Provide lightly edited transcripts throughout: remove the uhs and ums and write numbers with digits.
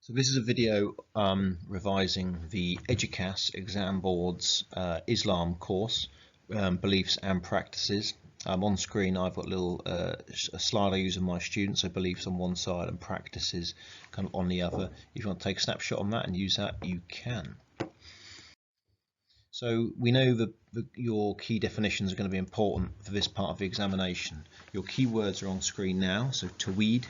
So this is a video revising the EDUCAS Exam Board's Islam course, Beliefs and Practices. On screen I've got a slide I use with my students, so beliefs on one side and practices kind of on the other. If you want to take a snapshot on that and use that, you can. So we know that your key definitions are going to be important for this part of the examination. Your keywords are on screen now, so Tawheed,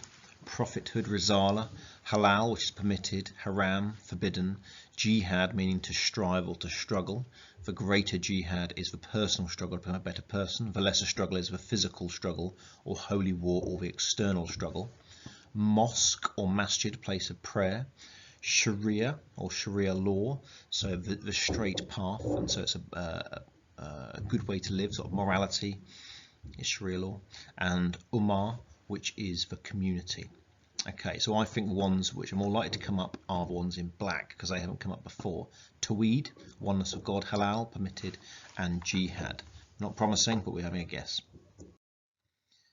prophethood, risala, halal, which is permitted, haram, forbidden, jihad, meaning to strive or to struggle. The greater jihad is the personal struggle to become a better person. The lesser struggle is the physical struggle or holy war or the external struggle. Mosque or masjid, place of prayer. Sharia or Sharia law, so the straight path, and so it's a good way to live, sort of morality is Sharia law. And Ummah, which is the community. Okay, so I think the ones which are more likely to come up are the ones in black because they haven't come up before. Tawheed, oneness of God, halal, permitted, and jihad. Not promising, but we're having a guess.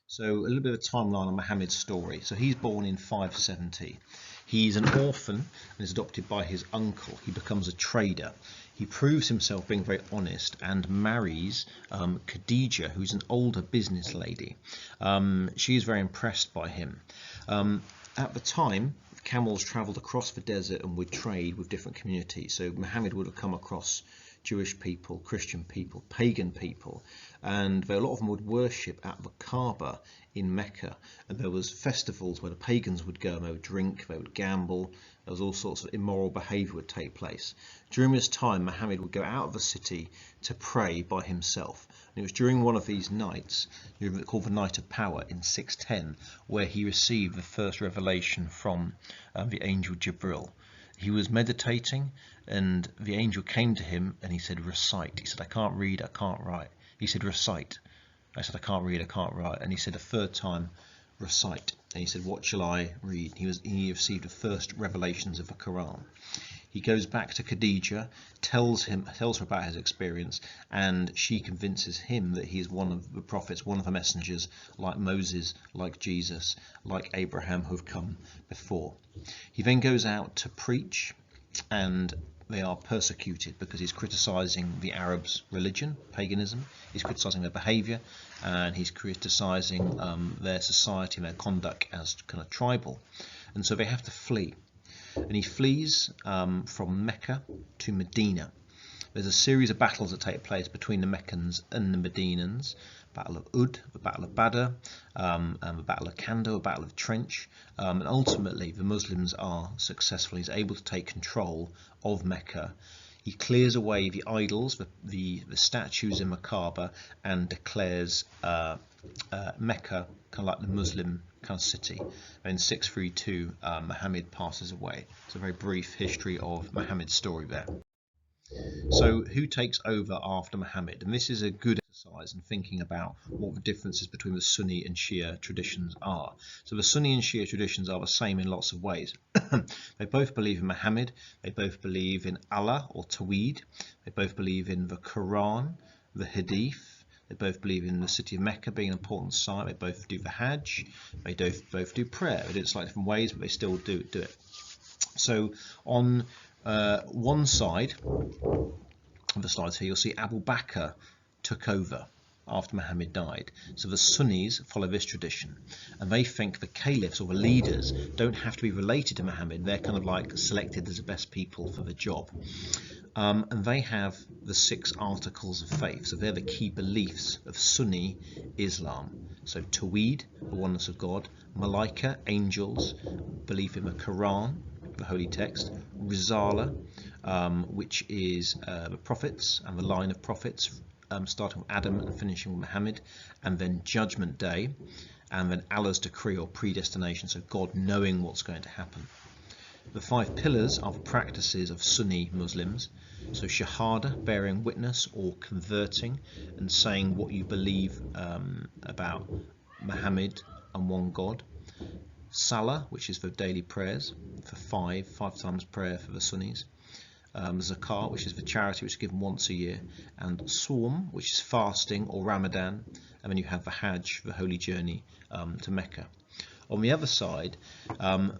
So a little bit of a timeline on Muhammad's story. So he's born in 570. He's an orphan and is adopted by his uncle. He becomes a trader. He proves himself being very honest and marries Khadija, who's an older business lady. She is very impressed by him. At the time, camels travelled across the desert and would trade with different communities. So Muhammad would have come across Jewish people, Christian people, pagan people, and a lot of them would worship at the Kaaba in Mecca. And there was festivals where the pagans would go and they would drink, they would gamble. There was all sorts of immoral behaviour would take place. During this time, Muhammad would go out of the city to pray by himself. And it was during one of these nights, called the Night of Power in 610, where he received the first revelation from the angel Jibril. He was meditating and the angel came to him and he said, recite. He said, I can't read, I can't write. He said, recite. I said, I can't read, I can't write. And he said a third time, recite. And he said, what shall I read? He received the first revelations of the Quran. He goes back to Khadija, tells her about his experience, and she convinces him that he is one of the prophets, one of the messengers, like Moses, like Jesus, like Abraham, who have come before. He then goes out to preach, and they are persecuted because he's criticizing the Arabs' religion, paganism. He's criticizing their behavior, and he's criticizing their society and their conduct as kind of tribal. And so they have to flee. And he flees from Mecca to Medina. There's a series of battles that take place between the Meccans and the Medinans. Battle of Ud, the Battle of Badr, the Battle of Khandaq, the Battle of Trench, and ultimately the Muslims are successful. He's able to take control of Mecca. He clears away the idols, the statues in the Kaaba, and declares Mecca kind of like the Muslim kind of city. In 632, Muhammad passes away. It's a very brief history of Muhammad's story there. So who takes over after Muhammad? And this is a good exercise in thinking about what the differences between the Sunni and Shia traditions are. So the Sunni and Shia traditions are the same in lots of ways. They both believe in Muhammad, they both believe in Allah or Tawheed, they both believe in the Quran, the Hadith, they both believe in the city of Mecca being an important site, they both do the Hajj, they both do prayer. They do it slightly different ways, but they still do it. So on one side of the slides here, you'll see Abu Bakr took over after Muhammad died. So the Sunnis follow this tradition, and they think the caliphs or the leaders don't have to be related to Muhammad. They're kind of like selected as the best people for the job. And they have the 6 articles of faith. So they're the key beliefs of Sunni Islam. So Tawheed, the oneness of God, Malaika, angels, belief in the Quran, the holy text, Risala, which is the prophets and the line of prophets, starting with Adam and finishing with Muhammad, and then Judgment Day, and then Allah's decree or predestination, so God knowing what's going to happen. The 5 pillars are the practices of Sunni Muslims, so Shahada, bearing witness or converting and saying what you believe about Muhammad and one God. Salah, which is for daily prayers, for 5 times prayer for the Sunnis. Zakat, which is for charity, which is given once a year, and Sawm, which is fasting or Ramadan, and then you have the Hajj, the holy journey to Mecca. On the other side,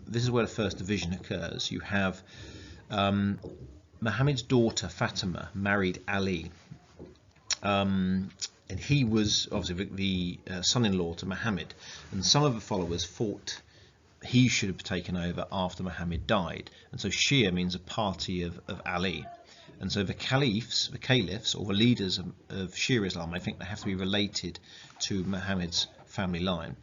this is where the first division occurs. You have Muhammad's daughter Fatima married Ali, and he was obviously the son-in-law to Muhammad, and some of the followers thought he should have taken over after Muhammad died, and so Shia means a party of Ali. And so the caliphs, or the leaders of Shia Islam, I think they have to be related to Muhammad's family line.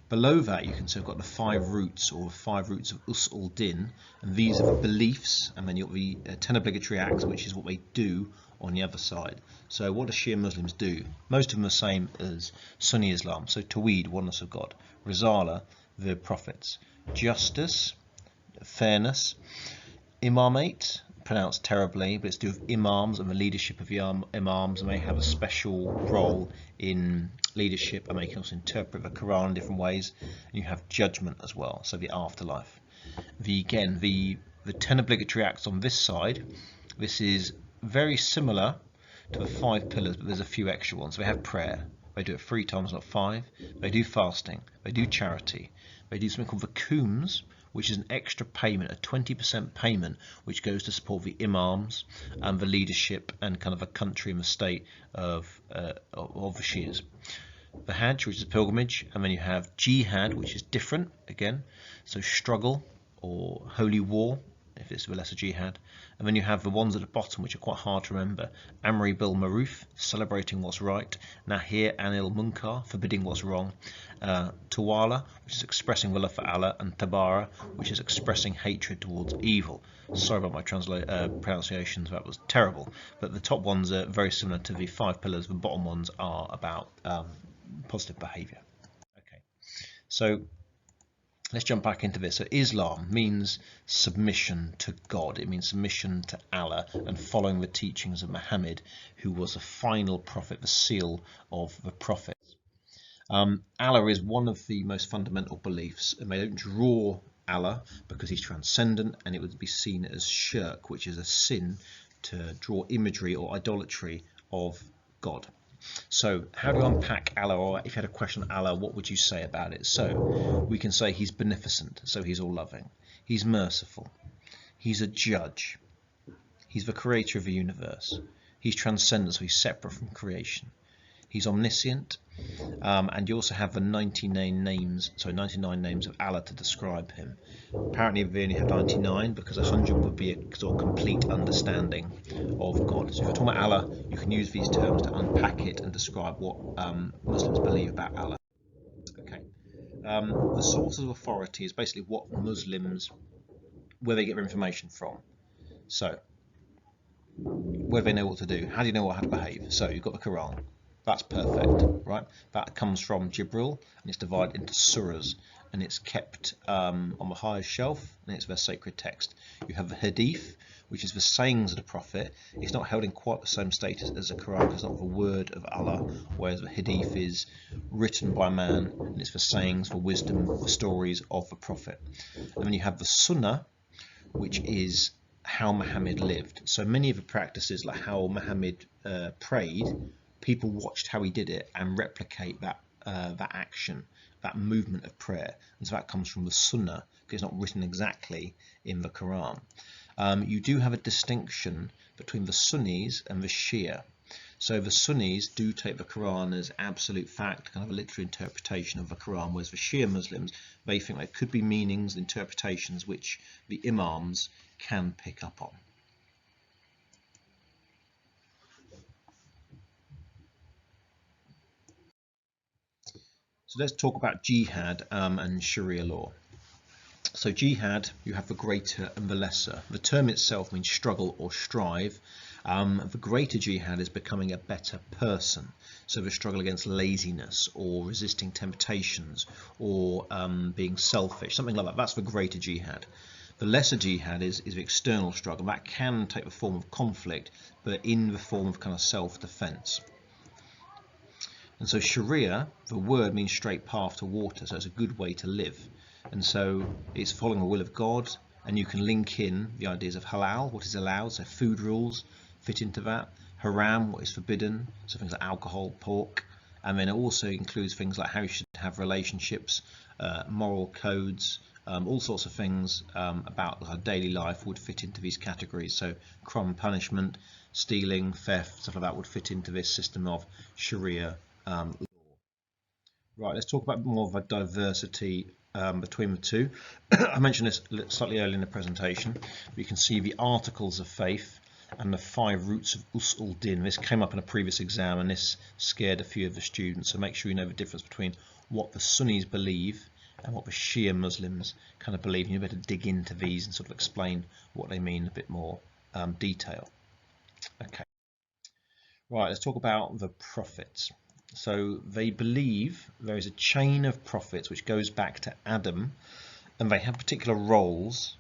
Below that, you can see I've got the 5 roots, or 5 roots of Usul Din, and these are the beliefs, and then you've got the 10 obligatory acts, which is what they do on the other side. So what do Shia Muslims do? Most of them are the same as Sunni Islam. So Tawheed, oneness of God; Risala, the prophets; justice, fairness; imamate, pronounced terribly, but it's to do with imams and the leadership of the imams, and they have a special role in leadership, and they can also interpret the Quran in different ways. And you have judgment as well, so the afterlife. The 10 obligatory acts on this side, this is very similar to the 5 pillars, but there's a few extra ones. They have prayer, they do it 3 times, not 5. They do fasting, they do charity, they do something called the Khums, which is an extra payment, a 20% payment, which goes to support the imams and the leadership and kind of a country and the state of the Shias. The Hajj, which is a pilgrimage, and then you have Jihad, which is different again, so struggle or holy war, if it's the lesser Jihad. And then you have the ones at the bottom, which are quite hard to remember: Amri bil Maruf, celebrating what's right; Nahir anil Munkar, forbidding what's wrong; Tawala, which is expressing the love for Allah; and Tabara, which is expressing hatred towards evil. Sorry about my pronunciations, that was terrible. But the top ones are very similar to the 5 pillars. The bottom ones are about positive behaviour. Okay, so let's jump back into this. So Islam means submission to God. It means submission to Allah and following the teachings of Muhammad, who was the final prophet, the seal of the prophets. Allah is one of the most fundamental beliefs, and they don't draw Allah because he's transcendent, and it would be seen as shirk, which is a sin to draw imagery or idolatry of God. So how do you unpack Allah, or if you had a question on Allah, what would you say about it? So we can say he's beneficent, so he's all loving; he's merciful; he's a judge; he's the creator of the universe; he's transcendent, so he's separate from creation; he's omniscient, and you also have the 99 names of Allah to describe him. Apparently we only have 99 because 100 would be a sort of complete understanding of God. So if you're talking about Allah, you can use these terms to unpack it and describe what Muslims believe about Allah. Okay, the sources of authority is basically what Muslims, where they get their information from. So where they know what to do. How do you know how to behave? So you've got the Quran. That's perfect, right? That comes from Jibril, and it's divided into surahs, and it's kept on the highest shelf, and it's their sacred text. You have the Hadith, which is the sayings of the Prophet. It's not held in quite the same status as the Quran, because it's not the word of Allah, whereas the Hadith is written by man, and it's the sayings, the wisdom, the stories of the Prophet. And then you have the Sunnah, which is how Muhammad lived. So many of the practices, like how Muhammad prayed, people watched how he did it and replicate that action, that movement of prayer. And so that comes from the Sunnah, because it's not written exactly in the Quran. You do have a distinction between the Sunnis and the Shia. So the Sunnis do take the Quran as absolute fact, kind of a literary interpretation of the Quran, whereas the Shia Muslims, they think there could be meanings, interpretations which the Imams can pick up on. So let's talk about Jihad and Sharia law. So Jihad, you have the greater and the lesser. The term itself means struggle or strive. The greater Jihad is becoming a better person. So the struggle against laziness or resisting temptations or being selfish, something like that. That's the greater Jihad. The lesser Jihad is the external struggle. That can take the form of conflict, but in the form of kind of self-defense. And so Sharia, the word, means straight path to water, so it's a good way to live. And so it's following the will of God, and you can link in the ideas of halal, what is allowed, so food rules fit into that; haram, what is forbidden, so things like alcohol, pork, and then it also includes things like how you should to have relationships, moral codes, all sorts of things about our daily life would fit into these categories. So crime and punishment, stealing, theft, stuff like that would fit into this system of Sharia law. Right, let's talk about more of a diversity between the two. I mentioned this slightly earlier in the presentation. You can see the articles of faith and the 5 roots of Usul Din. This came up in a previous exam and this scared a few of the students, so make sure you know the difference between what the Sunnis believe and what the Shia Muslims kind of believe. You better dig into these and sort of explain what they mean in a bit more detail. Okay, right, let's talk about the prophets. So they believe there is a chain of prophets which goes back to Adam, and they have particular roles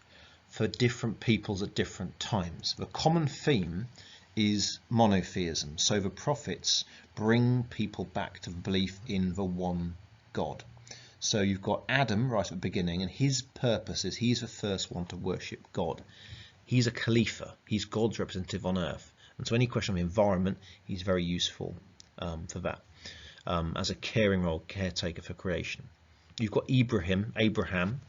for different peoples at different times. The common theme is monotheism. So the prophets bring people back to the belief in the one God. So you've got Adam right at the beginning, and his purpose is he's the first one to worship God. He's a Khalifa. He's God's representative on earth. And so any question on the environment, he's very useful for that, as a caring role, caretaker for creation. You've got Abraham,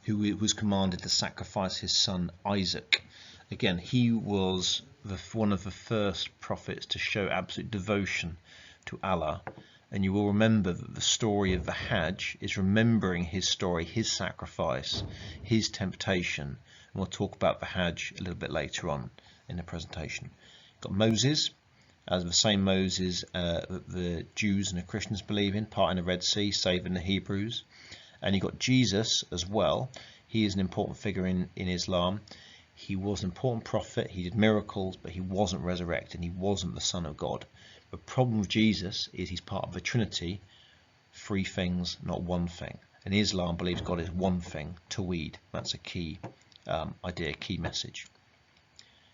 who was commanded to sacrifice his son Isaac. Again, he was one of the first prophets to show absolute devotion to Allah. And you will remember that the story of the Hajj is remembering his story, his sacrifice, his temptation. And we'll talk about the Hajj a little bit later on in the presentation. Got Moses, as the same Moses that the Jews and the Christians believe in, parting the Red Sea, saving the Hebrews. And you've got Jesus as well. He is an important figure in Islam. He was an important prophet. He did miracles, but he wasn't resurrected. He wasn't the Son of God. The problem with Jesus is he's part of the Trinity, 3 things, not one thing. And Islam believes God is one thing, Tawheed. That's a key idea, key message.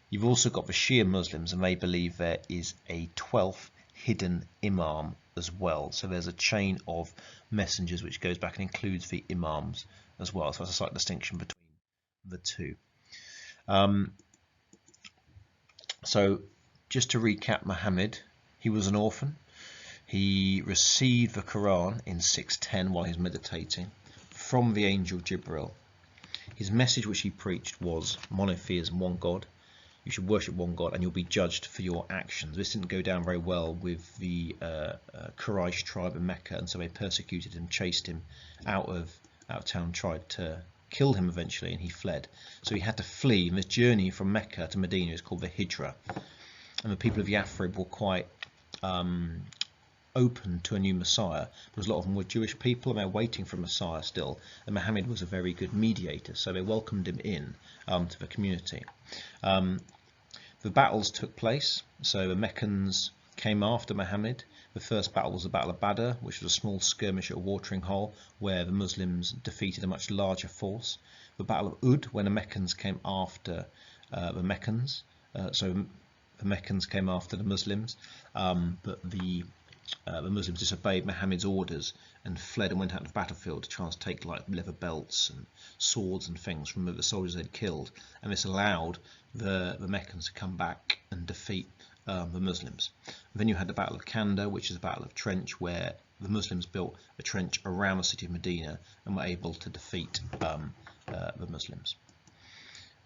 You've also got the Shia Muslims, and they believe there is a 12th hidden Imam as well. So there's a chain of messengers which goes back and includes the Imams as well. So that's a slight distinction between the two. So just to recap, Muhammad, he was an orphan. He received the Quran in 610 while he was meditating from the angel Jibril. His message which he preached was monotheism, one God. You should worship one God and you'll be judged for your actions. This didn't go down very well with the Quraysh tribe in Mecca, and so they persecuted him, chased him out of town, tried to kill him eventually, and he fled. So he had to flee, and this journey from Mecca to Medina is called the Hijra. And the people of Yathrib were quite open to a new Messiah, because a lot of them were Jewish people and they're waiting for a Messiah still, and Muhammad was a very good mediator, so they welcomed him in to the community. The battles took place, so the Meccans came after Muhammad. The first battle was the Battle of Badr, which was a small skirmish at a watering hole where the Muslims defeated a much larger force. The Battle of Uhud, when the Meccans came after the Meccans, so the Meccans came after the Muslims, but the Muslims disobeyed Muhammad's orders and fled and went out to the battlefield to try and take like leather belts and swords and things from the soldiers they'd killed, and this allowed the Meccans to come back and defeat the Muslims. And then you had the Battle of Kanda, which is a battle of trench, where the Muslims built a trench around the city of Medina and were able to defeat the Muslims.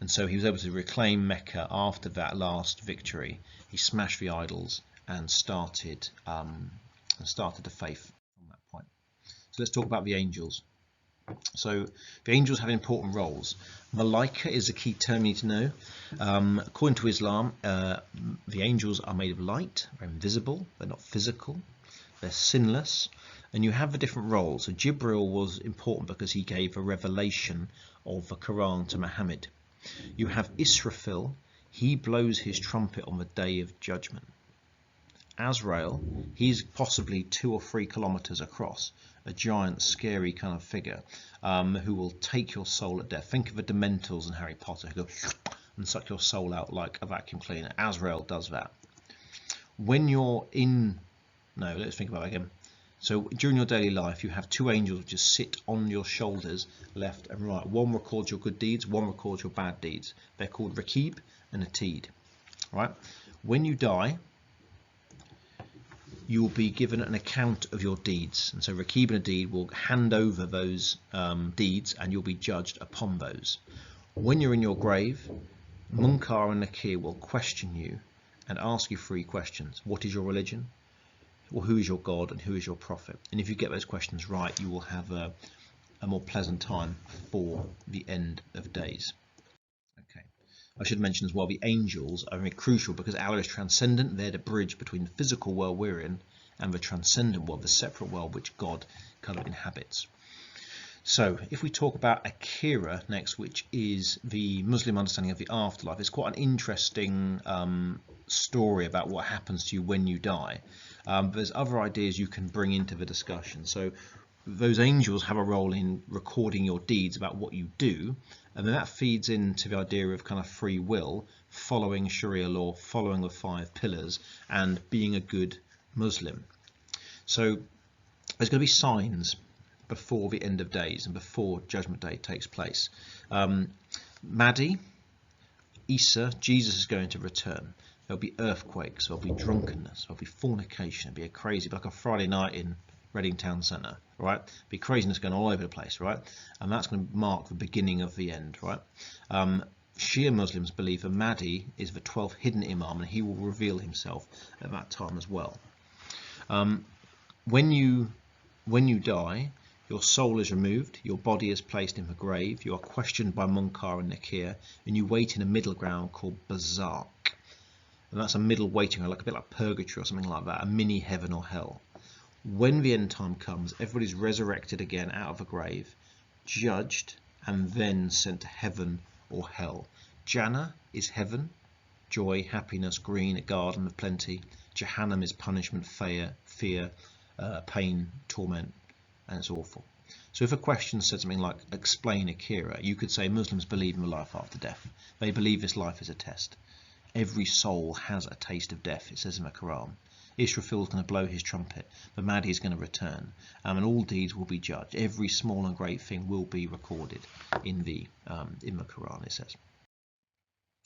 And so he was able to reclaim Mecca after that last victory. He smashed the idols and started the faith from that point. So let's talk about the angels. So the angels have important roles. Malaika is a key term you need to know. According to Islam, the angels are made of light, they're invisible, they're not physical, they're sinless, and you have the different roles. So Jibril was important because he gave a revelation of the Quran to Muhammad. You have Israfil, he blows his trumpet on the day of judgment. Azrael, he's possibly 2 or 3 kilometers across, a giant scary kind of figure who will take your soul at death. Think of the Dementors in Harry Potter who go and suck your soul out like a vacuum cleaner. Azrael does that. When you're let's think about that again. So during your daily life you have 2 angels which just sit on your shoulders left and right. One records your good deeds, one records your bad deeds. They're called Rakib and Atid. Right? When you die, you will be given an account of your deeds. And so Rakib and Adid will hand over those deeds, and you'll be judged upon those. When you're in your grave, Munkar and Nakir will question you and ask you 3 questions. What is your religion? Well, who is your God and who is your prophet? And if you get those questions right, you will have a more pleasant time for the end of days. Okay. I should mention as well, the angels are very crucial because Allah is transcendent. They're the bridge between the physical world we're in and the transcendent world, the separate world which God kind of inhabits. So if we talk about Akira next, which is the Muslim understanding of the afterlife, it's quite an interesting story about what happens to you when you die. But there's other ideas you can bring into the discussion. So those angels have a role in recording your deeds about what you do, and then that feeds into the idea of kind of free will, following Sharia law, following the 5 pillars, and being a good Muslim. So there's going to be signs before the end of days and before Judgment Day takes place. Mahdi, Isa, Jesus is going to return. There'll be earthquakes, there'll be drunkenness, there'll be fornication, it'll be a crazy, like a Friday night in Reading Town Centre, right? There'll be craziness going all over the place, right? And that's going to mark the beginning of the end, right? Shia Muslims believe that Mahdi is the 12th hidden Imam, and he will reveal himself at that time as well. When you die, your soul is removed, your body is placed in the grave, you are questioned by Munkar and Nakir, and you wait in a middle ground called Barzakh. And that's a middle waiting ground, like a bit like purgatory or something like that, a mini heaven or hell. When the end time comes, everybody's resurrected again out of the grave, judged, and then sent to heaven or hell. Jannah is heaven, joy, happiness, green, a garden of plenty. Jahannam is punishment, fear, pain, torment, and it's awful. So if a question said something like, explain Akira, you could say Muslims believe in the life after death. They believe this life is a test. Every soul has a taste of death, it says in the Quran. Israfil is going to blow his trumpet, the Mahdi is going to return, and all deeds will be judged. Every small and great thing will be recorded in the Quran, it says.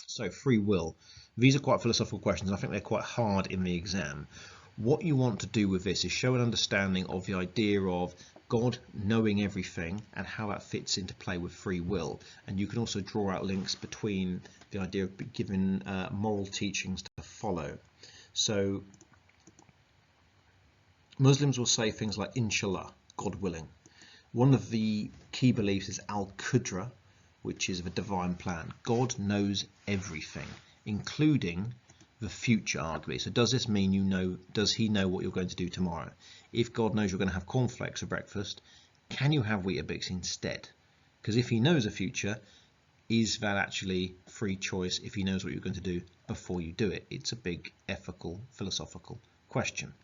So free will. These are quite philosophical questions, and I think they're quite hard in the exam. What you want to do with this is show an understanding of the idea of God knowing everything and how that fits into play with free will. And you can also draw out links between the idea of giving moral teachings to follow. So Muslims will say things like inshallah, God willing. One of the key beliefs is al-Qudra, which is the divine plan. God knows everything, including the future, arguably. So does this mean does he know what you're going to do tomorrow? If God knows you're going to have cornflakes for breakfast, can you have Weetabix instead? Because if he knows the future, is that actually free choice if he knows what you're going to do before you do it? It's a big ethical, philosophical question.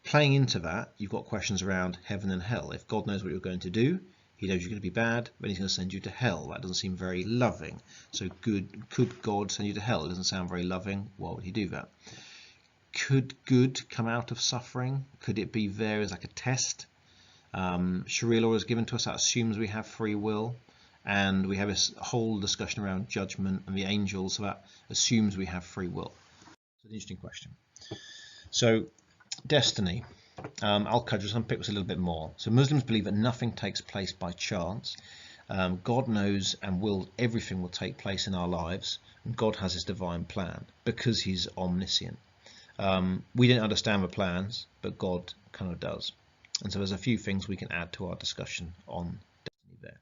Playing into that, you've got questions around heaven and hell. If God knows what you're going to do, he knows you're going to be bad, then he's going to send you to hell. That doesn't seem very loving. So could God send you to hell? It doesn't sound very loving. Why would he do that? Could good come out of suffering? Could it be there as like a test? Sharia law is given to us. That assumes we have free will. And we have this whole discussion around judgment and the angels. So that assumes we have free will. It's an interesting question. So destiny. Al-Qudra, unpick this a little bit more. So Muslims believe that nothing takes place by chance. God knows and everything will take place in our lives, and God has his divine plan because he's omniscient. We don't understand the plans, but God kind of does. And so there's a few things we can add to our discussion on destiny there.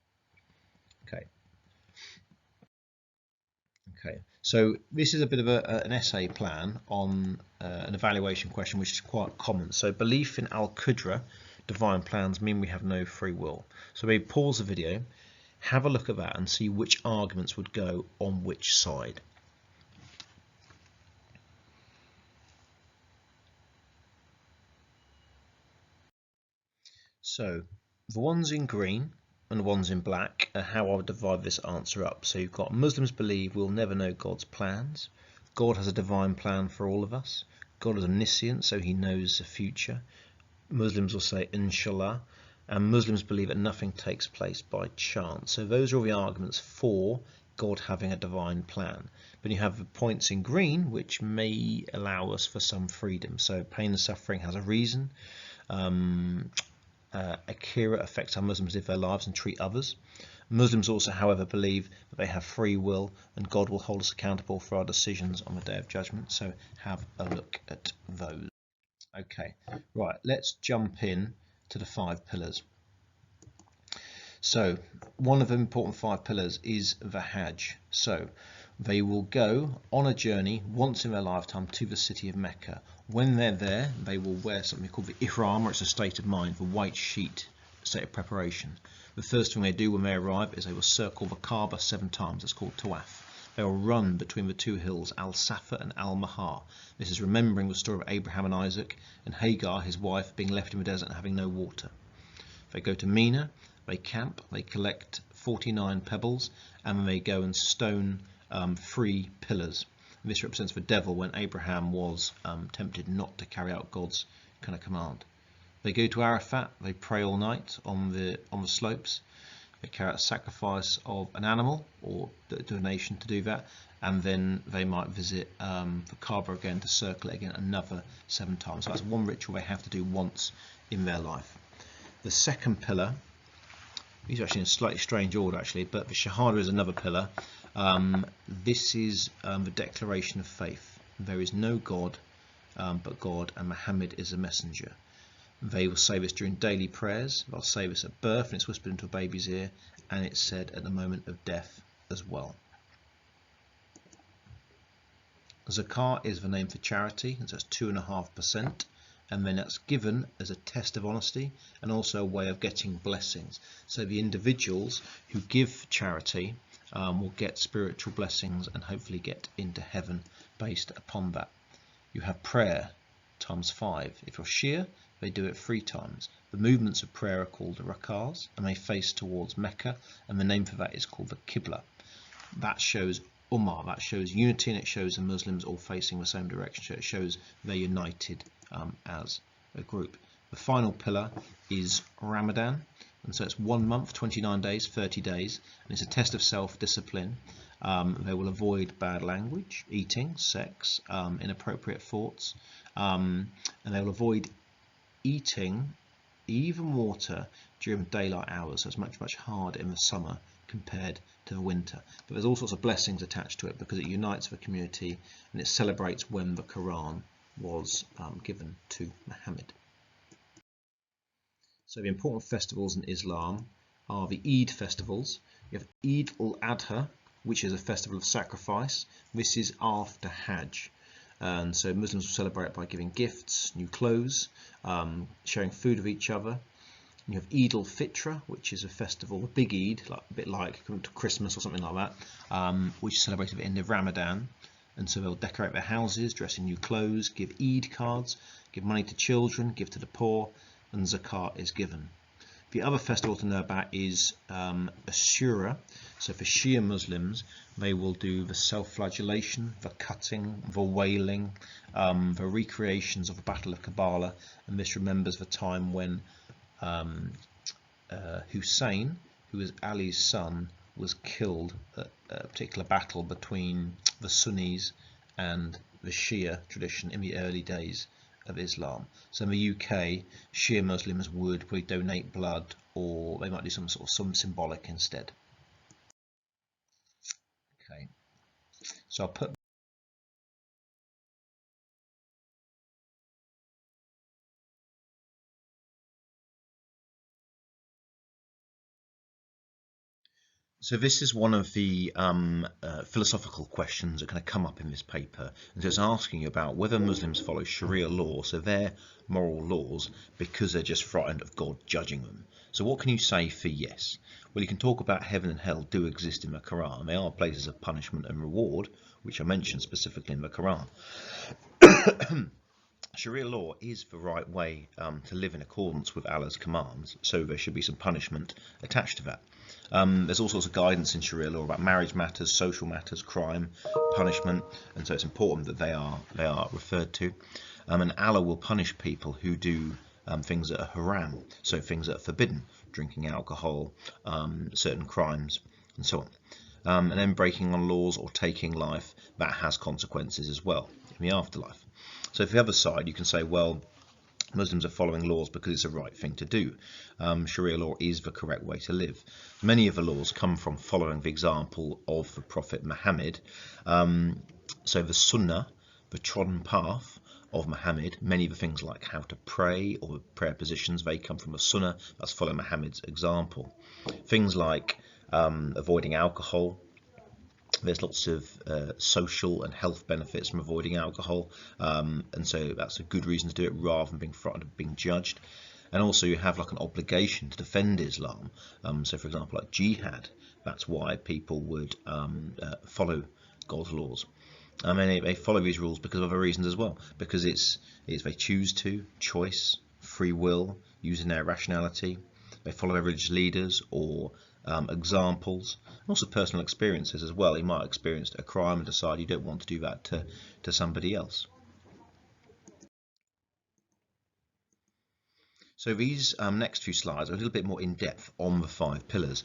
Okay, so this is a bit of an essay plan on an evaluation question which is quite common. So belief in Al-Qudra, divine plans, mean we have no free will. So maybe pause the video, have a look at that and see which arguments would go on which side. So the ones in green and the ones in black are how I would divide this answer up. So you've got Muslims believe we'll never know God's plans. God has a divine plan for all of us. God is omniscient, so he knows the future. Muslims will say inshallah, and Muslims believe that nothing takes place by chance. So those are all the arguments for God having a divine plan. But you have the points in green which may allow us for some freedom. So pain and suffering has a reason. Akira affects how Muslims live their lives and treat others. Muslims also, however, believe that they have free will and God will hold us accountable for our decisions on the Day of Judgment. So have a look at those. Okay, right, let's jump in to the 5 pillars. So one of the important 5 pillars is the Hajj. So they will go on a journey once in their lifetime to the city of Mecca. When they're there, they will wear something called the ihram, or it's a state of mind, the white sheet, state of preparation. The first thing they do when they arrive is they will circle the Kaaba 7 times. It's called tawaf. They will run between the 2 hills, Al-Safa and Al-Mahar. This is remembering the story of Abraham and Isaac and Hagar, his wife, being left in the desert and having no water. They go to Mina, they camp, they collect 49 pebbles, and then they go and stone 3 pillars. And this represents the devil when Abraham was tempted not to carry out God's kind of command. They go to Arafat, they pray all night on the slopes. They carry out a sacrifice of an animal or donation to do that, and then they might visit the Kaaba again to circle it again another 7 times. So that's one ritual they have to do once in their life. The second pillar, these are actually in a slightly strange order actually, but the Shahada is another pillar. This is the declaration of faith. There is no God but God, and Muhammad is a messenger. They will say this during daily prayers. They'll say this at birth, and it's whispered into a baby's ear, and it's said at the moment of death as well. Zakah is the name for charity, and so that's 2.5%, and then that's given as a test of honesty and also a way of getting blessings. So the individuals who give charity will get spiritual blessings and hopefully get into heaven based upon that. You have prayer times 5. If you're Shia, they do it 3 times. The movements of prayer are called the rak'ahs, and they face towards Mecca, and the name for that is called the Qibla. That shows Ummah, that shows unity, and it shows the Muslims all facing the same direction. So it shows they're united as a group. The final pillar is Ramadan, and so it's 1 month, 29 days, 30 days, and it's a test of self-discipline. They will avoid bad language, eating, sex, inappropriate thoughts, and they will avoid eating even water during daylight hours. So it's much harder in the summer compared to the winter. But there's all sorts of blessings attached to it because it unites the community and it celebrates when the Quran was given to Muhammad. So the important festivals in Islam are the Eid festivals. You have Eid al-Adha, which is a festival of sacrifice. This is after Hajj. And so Muslims will celebrate by giving gifts, new clothes, sharing food with each other. And you have Eid al-Fitr, which is a festival, a big Eid, a bit like Christmas or something like that, which is celebrated at the end of Ramadan. And so they'll decorate their houses, dress in new clothes, give Eid cards, give money to children, give to the poor, and zakat is given. The other festival to know about is Ashura. So for Shia Muslims, they will do the self-flagellation, the cutting, the wailing, the recreations of the Battle of Karbala, and this remembers the time when Hussein, who was Ali's son, was killed at a particular battle between the Sunnis and the Shia tradition in the early days of Islam. So in the UK, Shia Muslims would probably donate blood, or they might do some symbolic instead. Okay, so I'll put So this is one of the philosophical questions that kind of come up in this paper, and so it's asking you about whether Muslims follow Sharia law, so their moral laws, because they're just frightened of God judging them. So what can you say for yes? Well, you can talk about heaven and hell do exist in the Quran. They are places of punishment and reward, which are mentioned specifically in the Quran. Sharia law is the right way to live in accordance with Allah's commands, so there should be some punishment attached to that. There's all sorts of guidance in Sharia law about marriage matters, social matters, crime, punishment, and so it's important that they are referred to. And Allah will punish people who do things that are haram, so things that are forbidden, drinking alcohol, certain crimes, and so and then breaking on laws or taking life, that has consequences as well in the afterlife. So for the other side, you can say, well, Muslims are following laws because it's the right thing to do. Sharia law is the correct way to live. Many of the laws come from following the example of the Prophet Muhammad. So the Sunnah, the trodden path of Muhammad, many of the things like how to pray or prayer positions, they come from the Sunnah. That's following Muhammad's example. Things like avoiding alcohol. There's lots of social and health benefits from avoiding alcohol, and so that's a good reason to do it rather than being frightened of being judged. And also you have like an obligation to defend Islam. So for example, like jihad, that's why people would follow God's laws. I mean, they follow these rules because of other reasons as well, because it's they choose to, choice, free will, using their rationality. They follow their religious leaders or examples, and also personal experiences as well. You might have experienced a crime and decide you don't want to do that to somebody else. So these next few slides are a little bit more in depth on the 5 pillars.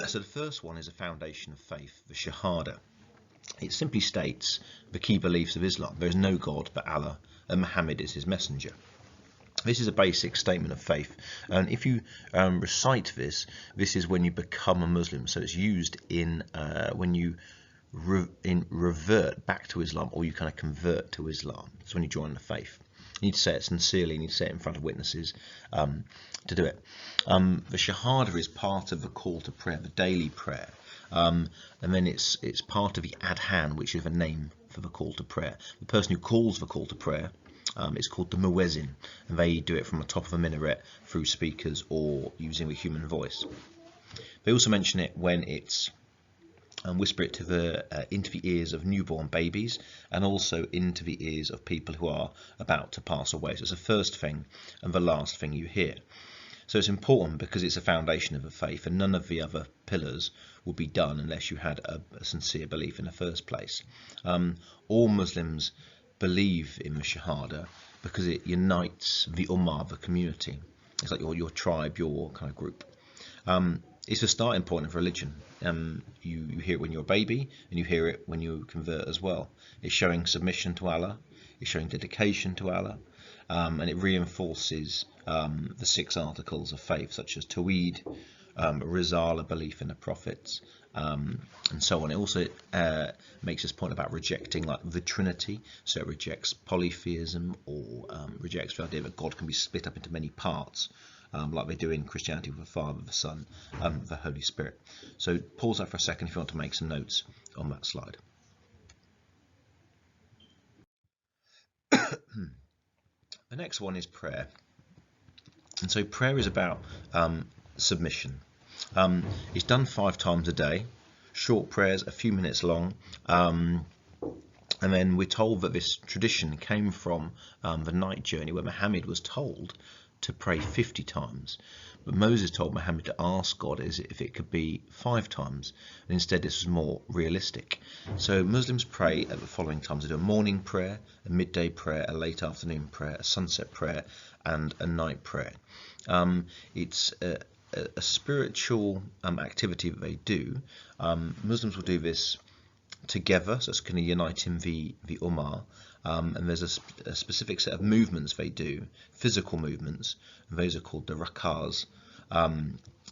So the first one is a foundation of faith, the Shahada. It simply states the key beliefs of Islam. There is no God but Allah, and Muhammad is his messenger. This is a basic statement of faith, and if you recite this, this is when you become a Muslim. So it's used in when you revert back to Islam, or you kind of convert to Islam. It's when you join the faith. You need to say it sincerely, you need to say it in front of witnesses to do it. The Shahada is part of the call to prayer, the daily prayer. And then it's part of the adhan, which is the name for the call to prayer. The person who calls the call to prayer is called the muezzin, and they do it from the top of a minaret through speakers or using the human voice. They also mention it when it's whisper it to into the ears of newborn babies, and also into the ears of people who are about to pass away. So it's the first thing and the last thing you hear. So it's important because it's a foundation of the faith, and none of the other pillars would be done unless you had a sincere belief in the first place. All Muslims believe in the Shahada because it unites the ummah, the community. It's like your tribe, your kind of group. It's the starting point of religion. You hear it when you're a baby, and you hear it when you convert as well. It's showing submission to Allah, it's showing dedication to Allah, and it reinforces the 6 articles of faith, such as Tawheed, Risala, belief in the prophets, and so on. It also makes this point about rejecting like the Trinity, so it rejects polytheism, or rejects the idea that God can be split up into many parts, like they do in Christianity with the Father, the Son, the Holy Spirit. So pause that for a second if you want to make some notes on that slide. The next one is prayer. And so prayer is about submission. It's done 5 times a day, short prayers, a few minutes long, and then we're told that this tradition came from the night journey, where Muhammad was told to pray 50 times, but Moses told Muhammad to ask God if it could be 5 times, and instead this was more realistic. So Muslims pray at the following times. They do a morning prayer, a midday prayer, a late afternoon prayer, a sunset prayer, and a night prayer. It's a spiritual activity that they do. Muslims will do this together, so it's kind of uniting the ummah, and there's a specific set of movements they do, physical movements, and those are called the rak'ahs,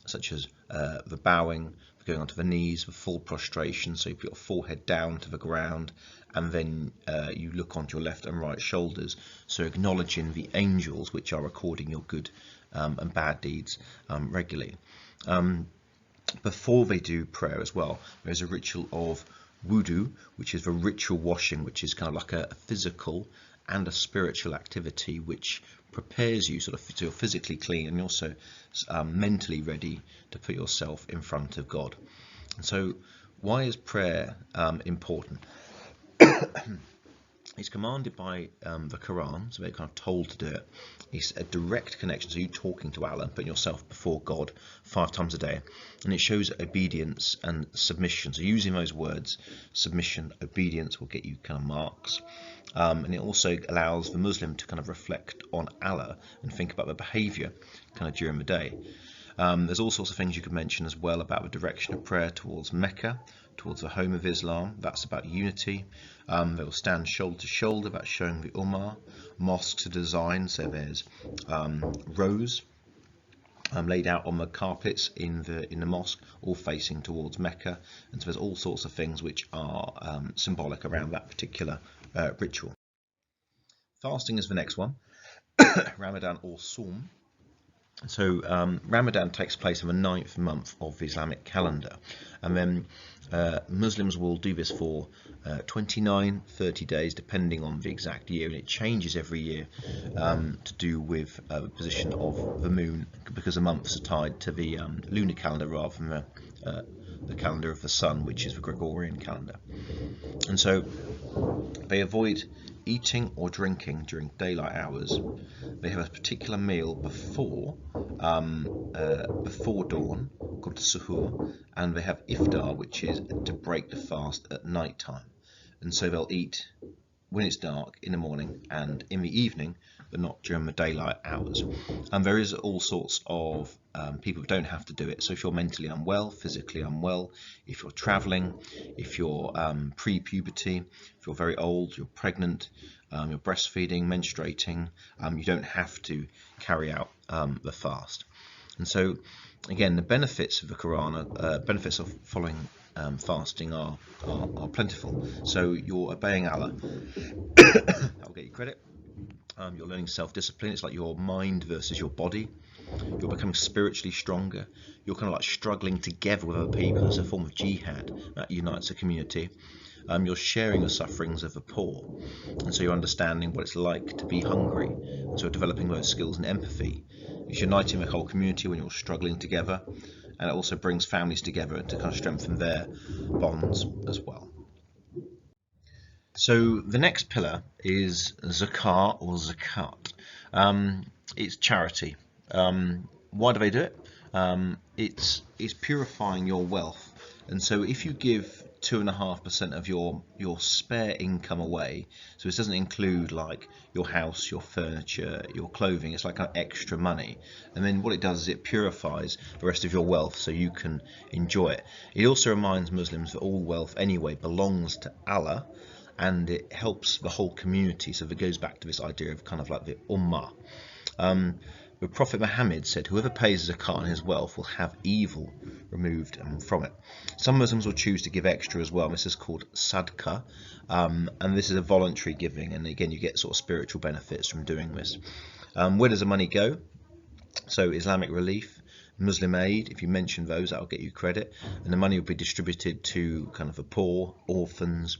such as the bowing, going onto the knees, the full prostration, so you put your forehead down to the ground, and then you look onto your left and right shoulders, so acknowledging the angels which are recording your good and bad deeds regularly. Before they do prayer as well, there's a ritual of wudu, which is the ritual washing, which is kind of like a physical and a spiritual activity which prepares you sort of to feel physically clean and also mentally ready to put yourself in front of God. And so why is prayer important? It's commanded by the Quran, so they're kind of told to do it. It's a direct connection, so you talking to Allah, putting yourself before God 5 times a day, and it shows obedience and submission. So using those words, submission, obedience, will get you kind of marks, and it also allows the Muslim to kind of reflect on Allah and think about their behaviour kind of during the day. There's all sorts of things you could mention as well about the direction of prayer towards Mecca, towards the home of Islam. That's about unity. They will stand shoulder to shoulder, about showing the Ummah. Mosques are designed, so there's rows laid out on the carpets in the mosque, all facing towards Mecca, and so there's all sorts of things which are symbolic around that particular ritual. Fasting is the next one, Ramadan or Sawm. So Ramadan takes place in the 9th month of the Islamic calendar, and then Muslims will do this for 29, 30 days depending on the exact year, and it changes every year to do with the position of the moon, because the months are tied to the lunar calendar rather than the calendar of the sun, which is the Gregorian calendar. And so they avoid eating or drinking during daylight hours. They have a particular meal before dawn called suhoor, and they have iftar, which is to break the fast at night time. And so they'll eat when it's dark in the morning and in the evening, but not during the daylight hours. And there is all sorts of people who don't have to do it. So if you're mentally unwell, physically unwell, if you're traveling, if you're pre-puberty, if you're very old, you're pregnant, you're breastfeeding, menstruating, you don't have to carry out the fast. And so again, the benefits of the Quran, benefits of following fasting are plentiful. So you're obeying Allah. I'll get you credit. You're learning self-discipline. It's like your mind versus your body. You're becoming spiritually stronger. You're kind of like struggling together with other people. It's a form of jihad that unites a community. You're sharing the sufferings of the poor, and so you're understanding what it's like to be hungry, and so developing those skills and empathy. It's uniting the whole community when you're struggling together, and it also brings families together to kind of strengthen their bonds as well. So the next pillar is zakah or zakat. It's charity. Why do they do it? It's purifying your wealth, and so if you give 2.5% of your spare income away, so this doesn't include like your house, your furniture, your clothing, it's like extra money, and then what it does is it purifies the rest of your wealth so you can enjoy it. It also reminds Muslims that all wealth anyway belongs to Allah, and it helps the whole community. So it goes back to this idea of kind of like the ummah. The Prophet Muhammad said, whoever pays zakat on his wealth will have evil removed from it. Some Muslims will choose to give extra as well. This is called sadaqah, and this is a voluntary giving, and again you get sort of spiritual benefits from doing this. Where does the money go? So Islamic relief, Muslim aid, if you mention those, that'll get you credit, and the money will be distributed to kind of the poor, orphans,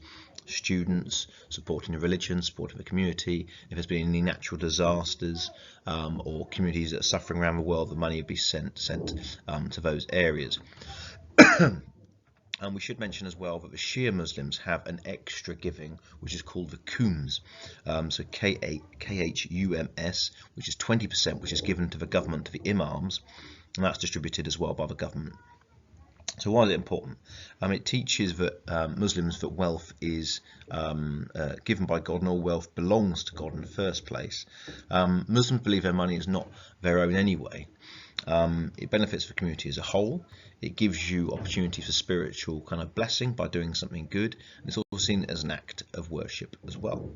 students, supporting the religion, supporting the community. If there's been any natural disasters or communities that are suffering around the world, the money will be sent to those areas. And we should mention as well that the Shia Muslims have an extra giving, which is called the Khums. So Khums, which is 20%, which is given to the government, to the imams, and that's distributed as well by the government. So why is it important? It teaches that Muslims that wealth is given by God, and all wealth belongs to God in the first place. Muslims believe their money is not their own anyway. It benefits the community as a whole. It gives you opportunity for spiritual kind of blessing by doing something good, and it's also seen as an act of worship as well.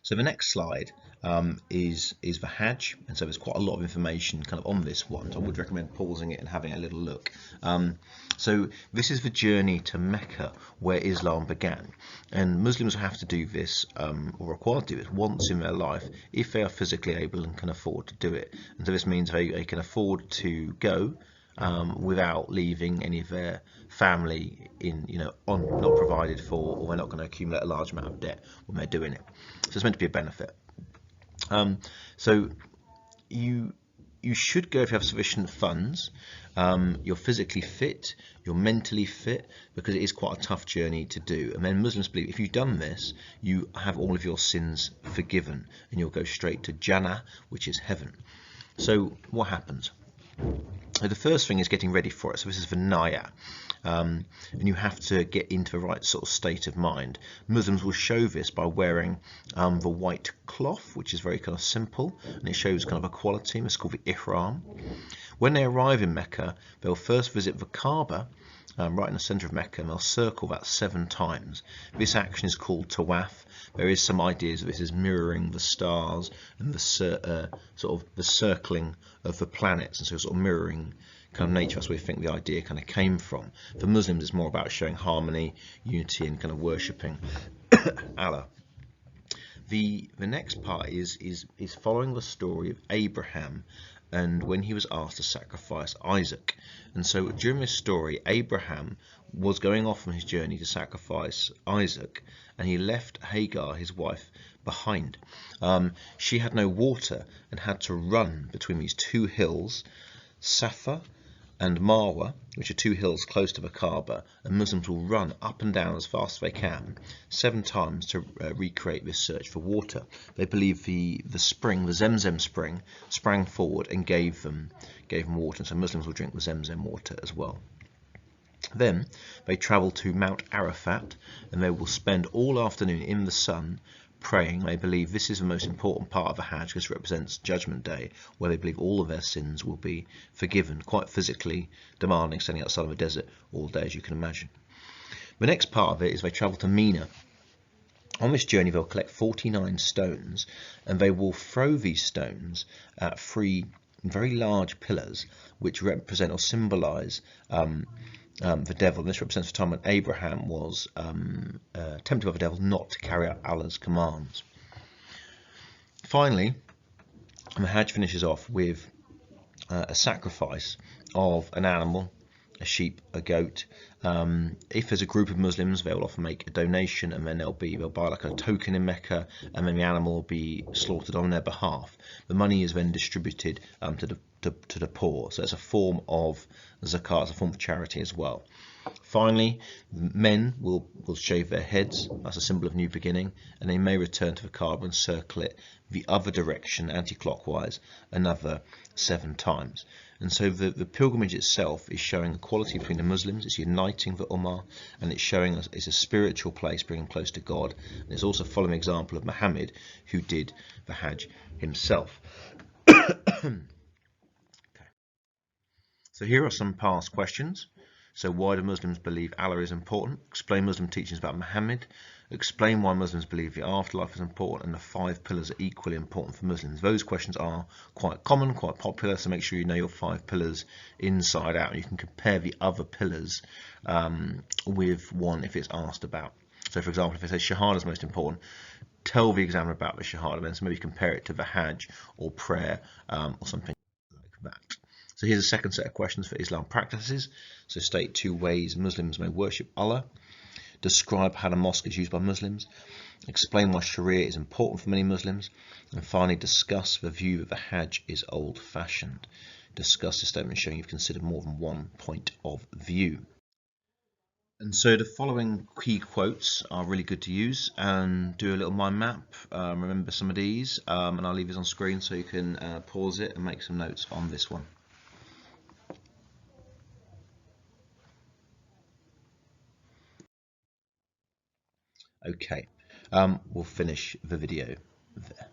So the next slide is the Hajj, and so there's quite a lot of information kind of on this one, so I would recommend pausing it and having a little look. So this is the journey to Mecca where Islam began, and Muslims will have to do this or required to do it once in their life if they are physically able and can afford to do it. And so this means they can afford to go without leaving any of their family not provided for, or they're not going to accumulate a large amount of debt when they're doing it. So it's meant to be a benefit. So you should go if you have sufficient funds. You're physically fit, you're mentally fit, because it is quite a tough journey to do. And then Muslims believe if you've done this, you have all of your sins forgiven, and you'll go straight to Jannah, which is heaven. So what happens? So the first thing is getting ready for it. So this is the Naya, and you have to get into the right sort of state of mind. Muslims will show this by wearing the white cloth, which is very kind of simple, and it shows kind of a quality. It's called the Ihram. When they arrive in Mecca, they'll first visit the Kaaba, right in the centre of Mecca, and they'll circle that 7 times. This action is called tawaf. There is some ideas that this is mirroring the stars and the sort of the circling of the planets, and so sort of mirroring kind of nature. That's where we think the idea kind of came from. For Muslims, it's more about showing harmony, unity, and kind of worshipping Allah. The next part is following the story of Abraham, and when he was asked to sacrifice Isaac. And so during this story, Abraham was going off on his journey to sacrifice Isaac, and he left Hagar, his wife, behind. She had no water and had to run between these 2 hills, Safa and Marwa, which are 2 hills close to the Kaaba, and Muslims will run up and down as fast as they can 7 times to recreate this search for water. They believe the spring, the Zemzem spring, sprang forward and gave them water, and so Muslims will drink the Zemzem water as well. Then they travel to Mount Arafat, and they will spend all afternoon in the sun praying. They believe this is the most important part of the Hajj because it represents Judgment Day, where they believe all of their sins will be forgiven. Quite physically demanding, standing outside of a desert all day, as you can imagine. The next part of it is they travel to Mina. On this journey, they'll collect 49 stones, and they will throw these stones at 3 very large pillars, which represent or symbolize the devil. And this represents the time when Abraham was tempted by the devil not to carry out Allah's commands. Finally, the Hajj finishes off with a sacrifice of an animal, a sheep, a goat. If there's a group of Muslims, they'll often make a donation, and then they'll buy like a token in Mecca, and then the animal will be slaughtered on their behalf. The money is then distributed to the poor, so it's a form of zakat, it's a form of charity as well. Finally, men will shave their heads. That's a symbol of new beginning, and they may return to the Kaaba and circle it the other direction, anti-clockwise, another 7 times. And so the pilgrimage itself is showing equality between the Muslims, it's uniting the Ummah, and it's showing us it's a spiritual place, bringing close to God. And it's also following the example of Muhammad, who did the Hajj himself. So here are some past questions. So why do Muslims believe Allah is important? Explain Muslim teachings about Muhammad. Explain why Muslims believe the afterlife is important, and the 5 pillars are equally important for Muslims. Those questions are quite common, quite popular, so make sure you know your 5 pillars inside out. You can compare the other pillars with one if it's asked about. So for example, if it says Shahada is most important, tell the examiner about the Shahada, then so maybe compare it to the Hajj or prayer or something like that. So here's a second set of questions for Islam practices. So state 2 ways Muslims may worship Allah. Describe how the mosque is used by Muslims. Explain why Sharia is important for many Muslims. And finally, discuss the view that the Hajj is old-fashioned. Discuss the statement showing you've considered more than one point of view. And so the following key quotes are really good to use, and do a little mind map. Remember some of these, and I'll leave this on screen so you can pause it and make some notes on this one. Okay, we'll finish the video there.